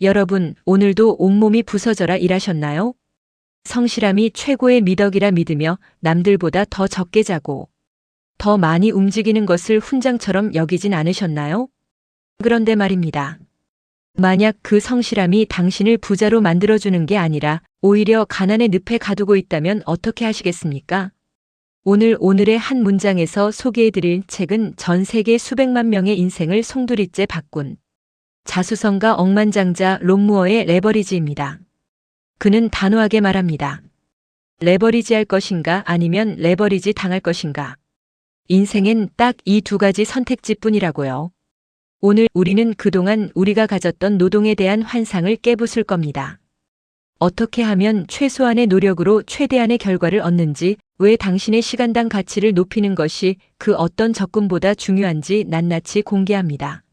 여러분, 오늘도 온몸이 부서져라 일하셨나요? 성실함이 최고의 미덕이라 믿으며 남들보다 더 적게 자고 더 많이 움직이는 것을 훈장처럼 여기진 않으셨나요? 그런데 말입니다. 만약 그 성실함이 당신을 부자로 만들어주는 게 아니라 오히려 가난의 늪에 가두고 있다면 어떻게 하시겠습니까? 오늘의 한 문장에서 소개해드릴 책은 전 세계 수백만 명의 인생을 송두리째 바꾼 자수성가 억만장자 론 무어의 레버리지입니다. 그는 단호하게 말합니다. 레버리지 할 것인가 아니면 레버리지 당할 것인가. 인생엔 딱 이 두 가지 선택지뿐이라고요. 오늘 우리는 그동안 우리가 가졌던 노동에 대한 환상을 깨부술 겁니다. 어떻게 하면 최소한의 노력으로 최대한의 결과를 얻는지, 왜 당신의 시간당 가치를 높이는 것이 그 어떤 적금보다 중요한지 낱낱이 공개합니다.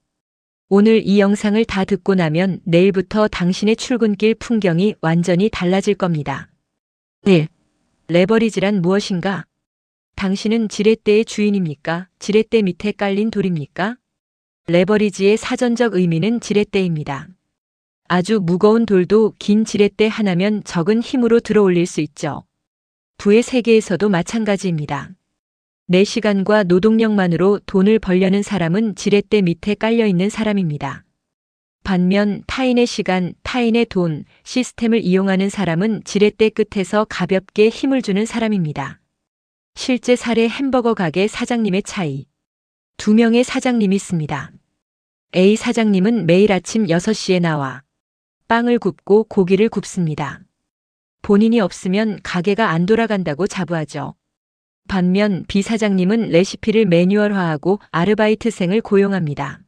오늘 이 영상을 다 듣고 나면 내일부터 당신의 출근길 풍경이 완전히 달라질 겁니다. 1. 레버리지란 무엇인가? 당신은 지렛대의 주인입니까? 지렛대 밑에 깔린 돌입니까? 레버리지의 사전적 의미는 지렛대입니다. 아주 무거운 돌도 긴 지렛대 하나면 적은 힘으로 들어올릴 수 있죠. 부의 세계에서도 마찬가지입니다. 내 시간과 노동력만으로 돈을 벌려는 사람은 지렛대 밑에 깔려있는 사람입니다. 반면 타인의 시간, 타인의 돈, 시스템을 이용하는 사람은 지렛대 끝에서 가볍게 힘을 주는 사람입니다. 실제 사례 햄버거 가게 사장님의 차이. 두 명의 사장님이 있습니다. A 사장님은 매일 아침 6시에 나와 빵을 굽고 고기를 굽습니다. 본인이 없으면 가게가 안 돌아간다고 자부하죠. 반면 B 사장님은 레시피를 매뉴얼화하고 아르바이트생을 고용합니다.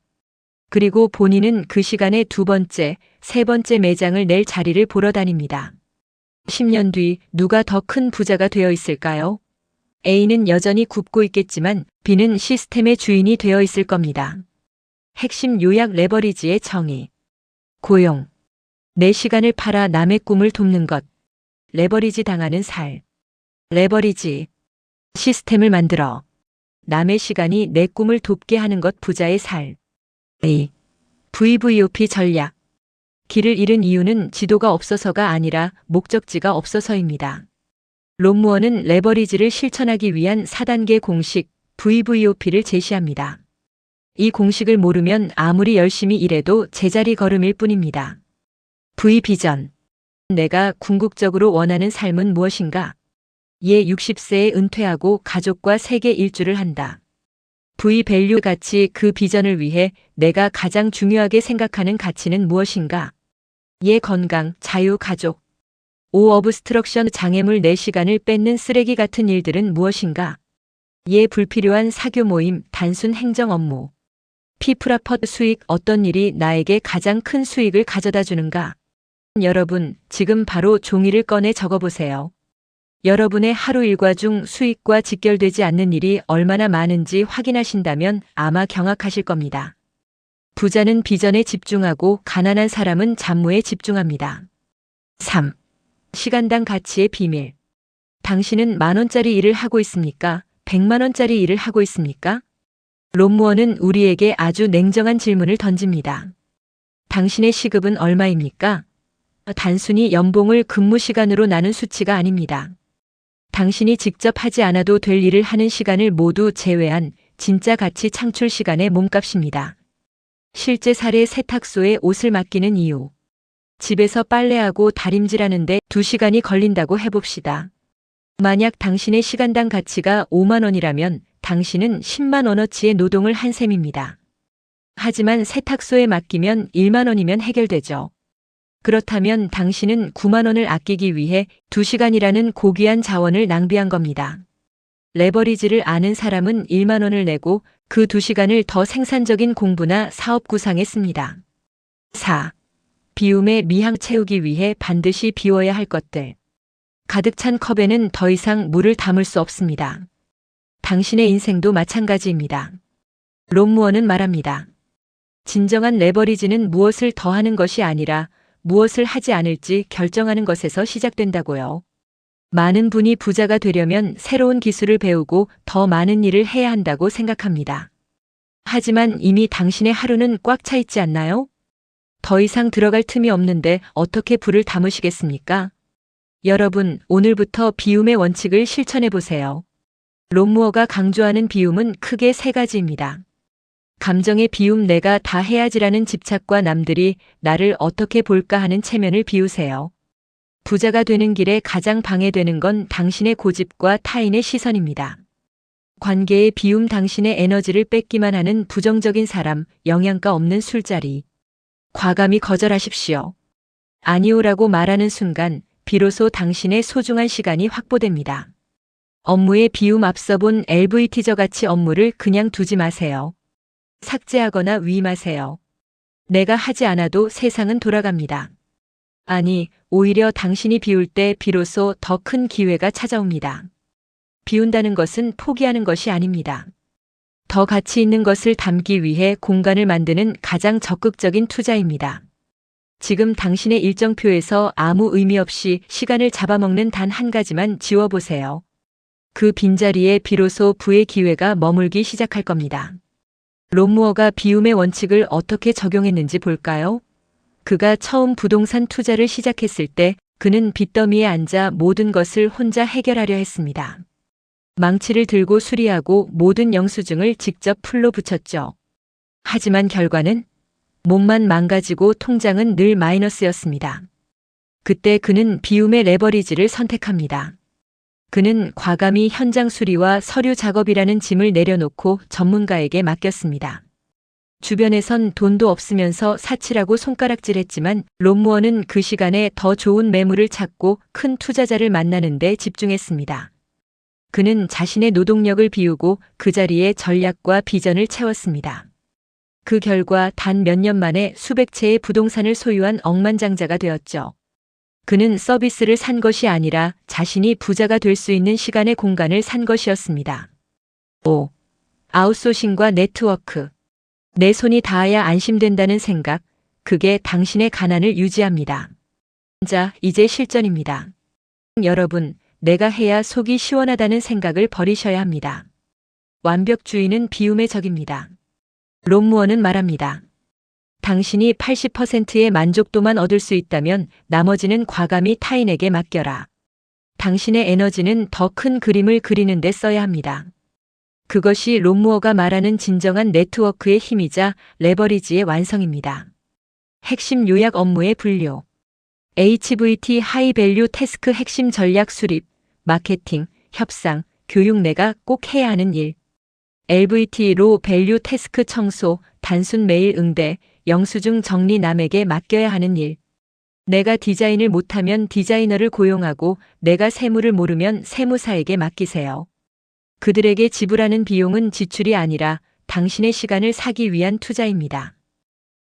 그리고 본인은 그 시간에 두 번째, 세 번째 매장을 낼 자리를 보러 다닙니다. 10년 뒤 누가 더 큰 부자가 되어 있을까요? A는 여전히 굽고 있겠지만 B는 시스템의 주인이 되어 있을 겁니다. 핵심 요약 레버리지의 정의. 고용. 내 시간을 팔아 남의 꿈을 돕는 것. 레버리지 당하는 살. 레버리지. 시스템을 만들어 남의 시간이 내 꿈을 돕게 하는 것 부자의 살. A. VVOP 전략. 길을 잃은 이유는 지도가 없어서가 아니라 목적지가 없어서입니다. 론 무어는 레버리지를 실천하기 위한 4단계 공식 VVOP를 제시합니다. 이 공식을 모르면 아무리 열심히 일해도 제자리 걸음일 뿐입니다. V 비전. 내가 궁극적으로 원하는 삶은 무엇인가? 얘 60세에 은퇴하고 가족과 세계 일주를 한다. V 밸류 가치. 그 비전을 위해 내가 가장 중요하게 생각하는 가치는 무엇인가? 얘 건강, 자유, 가족. O 어브스트럭션. 장애물. 내 시간을 뺏는 쓰레기 같은 일들은 무엇인가? 얘 불필요한 사교 모임, 단순 행정 업무. P 프라퍼. 수익. 어떤 일이 나에게 가장 큰 수익을 가져다 주는가? 여러분, 지금 바로 종이를 꺼내 적어보세요. 여러분의 하루 일과 중 수익과 직결되지 않는 일이 얼마나 많은지 확인하신다면 아마 경악하실 겁니다. 부자는 비전에 집중하고 가난한 사람은 잡무에 집중합니다. 3. 시간당 가치의 비밀. 당신은 10,000원짜리 일을 하고 있습니까? 100만원짜리 일을 하고 있습니까? 론 무어는 우리에게 아주 냉정한 질문을 던집니다. 당신의 시급은 얼마입니까? 단순히 연봉을 근무 시간으로 나눈 수치가 아닙니다. 당신이 직접 하지 않아도 될 일을 하는 시간을 모두 제외한 진짜 가치 창출 시간의 몸값입니다. 실제 사례. 세탁소에 옷을 맡기는 이유. 집에서 빨래하고 다림질하는데 2시간이 걸린다고 해봅시다. 만약 당신의 시간당 가치가 5만 원이라면 당신은 10만 원어치의 노동을 한 셈입니다. 하지만 세탁소에 맡기면 1만 원이면 해결되죠. 그렇다면 당신은 9만 원을 아끼기 위해 2시간이라는 고귀한 자원을 낭비한 겁니다. 레버리지를 아는 사람은 1만 원을 내고 그 2시간을 더 생산적인 공부나 사업 구상에 씁니다. 4. 비움의 미항. 채우기 위해 반드시 비워야 할 것들. 가득 찬 컵에는 더 이상 물을 담을 수 없습니다. 당신의 인생도 마찬가지입니다. 론 무어는 말합니다. 진정한 레버리지는 무엇을 더하는 것이 아니라 무엇을 하지 않을지 결정하는 것에서 시작된다고요. 많은 분이 부자가 되려면 새로운 기술을 배우고 더 많은 일을 해야 한다고 생각합니다. 하지만 이미 당신의 하루는 꽉 차 있지 않나요? 더 이상 들어갈 틈이 없는데 어떻게 불을 담으시겠습니까? 여러분, 오늘부터 비움의 원칙을 실천해 보세요. 롬무어가 강조하는 비움은 크게 세 가지입니다. 감정의 비움, 내가 다 해야지라는 집착과 남들이 나를 어떻게 볼까 하는 체면을 비우세요. 부자가 되는 길에 가장 방해되는 건 당신의 고집과 타인의 시선입니다. 관계의 비움, 당신의 에너지를 뺏기만 하는 부정적인 사람, 영양가 없는 술자리. 과감히 거절하십시오. 아니오라고 말하는 순간 비로소 당신의 소중한 시간이 확보됩니다. 업무의 비움, 앞서 본 LV티저 같이 업무를 그냥 두지 마세요. 삭제하거나 위임하세요. 내가 하지 않아도 세상은 돌아갑니다. 아니, 오히려 당신이 비울 때 비로소 더 큰 기회가 찾아옵니다. 비운다는 것은 포기하는 것이 아닙니다. 더 가치 있는 것을 담기 위해 공간을 만드는 가장 적극적인 투자입니다. 지금 당신의 일정표에서 아무 의미 없이 시간을 잡아먹는 단 한 가지만 지워보세요. 그 빈자리에 비로소 부의 기회가 머물기 시작할 겁니다. 롬무어가 비움의 원칙을 어떻게 적용했는지 볼까요? 그가 처음 부동산 투자를 시작했을 때 그는 빚더미에 앉아 모든 것을 혼자 해결하려 했습니다. 망치를 들고 수리하고 모든 영수증을 직접 풀로 붙였죠. 하지만 결과는 몸만 망가지고 통장은 늘 마이너스였습니다. 그때 그는 비움의 레버리지를 선택합니다. 그는 과감히 현장 수리와 서류 작업이라는 짐을 내려놓고 전문가에게 맡겼습니다. 주변에선 돈도 없으면서 사치라고 손가락질했지만 롬무어는 그 시간에 더 좋은 매물을 찾고 큰 투자자를 만나는 데 집중했습니다. 그는 자신의 노동력을 비우고 그 자리에 전략과 비전을 채웠습니다. 그 결과 단 몇 년 만에 수백 채의 부동산을 소유한 억만장자가 되었죠. 그는 서비스를 산 것이 아니라 자신이 부자가 될 수 있는 시간의 공간을 산 것이었습니다. 5. 아웃소싱과 네트워크. 내 손이 닿아야 안심된다는 생각, 그게 당신의 가난을 유지합니다. 자, 이제 실전입니다. 여러분, 내가 해야 속이 시원하다는 생각을 버리셔야 합니다. 완벽주의는 비움의 적입니다. 롬무어는 말합니다. 당신이 80%의 만족도만 얻을 수 있다면 나머지는 과감히 타인에게 맡겨라. 당신의 에너지는 더 큰 그림을 그리는 데 써야 합니다. 그것이 롬무어가 말하는 진정한 네트워크의 힘이자 레버리지의 완성입니다. 핵심 요약, 업무의 분류. HVT 하이밸류 태스크, 핵심 전략 수립, 마케팅, 협상, 교육, 내가 꼭 해야 하는 일. LVT 로 밸류 태스크, 청소, 단순 메일 응대, 영수증 정리, 남에게 맡겨야 하는 일. 내가 디자인을 못하면 디자이너를 고용하고 내가 세무를 모르면 세무사에게 맡기세요. 그들에게 지불하는 비용은 지출이 아니라 당신의 시간을 사기 위한 투자입니다.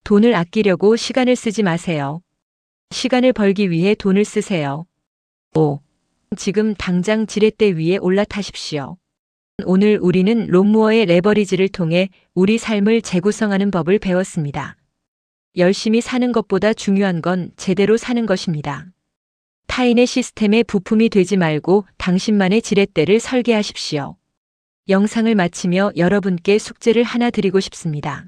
돈을 아끼려고 시간을 쓰지 마세요. 시간을 벌기 위해 돈을 쓰세요. 5. 지금 당장 지렛대 위에 올라타십시오. 오늘 우리는 롬무어의 레버리지를 통해 우리 삶을 재구성하는 법을 배웠습니다. 열심히 사는 것보다 중요한 건 제대로 사는 것입니다. 타인의 시스템에 부품이 되지 말고 당신만의 지렛대를 설계하십시오. 영상을 마치며 여러분께 숙제를 하나 드리고 싶습니다.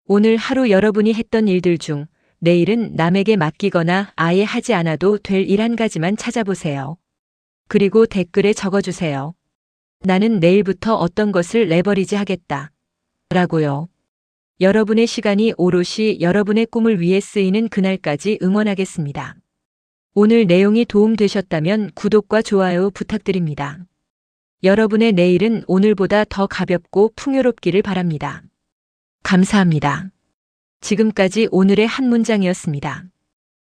오늘 하루 여러분이 했던 일들 중 내일은 남에게 맡기거나 아예 하지 않아도 될 일 한 가지만 찾아보세요. 그리고 댓글에 적어주세요. 나는 내일부터 어떤 것을 레버리지 하겠다. 라고요. 여러분의 시간이 오롯이 여러분의 꿈을 위해 쓰이는 그날까지 응원하겠습니다. 오늘 내용이 도움되셨다면 구독과 좋아요 부탁드립니다. 여러분의 내일은 오늘보다 더 가볍고 풍요롭기를 바랍니다. 감사합니다. 지금까지 오늘의 한 문장이었습니다.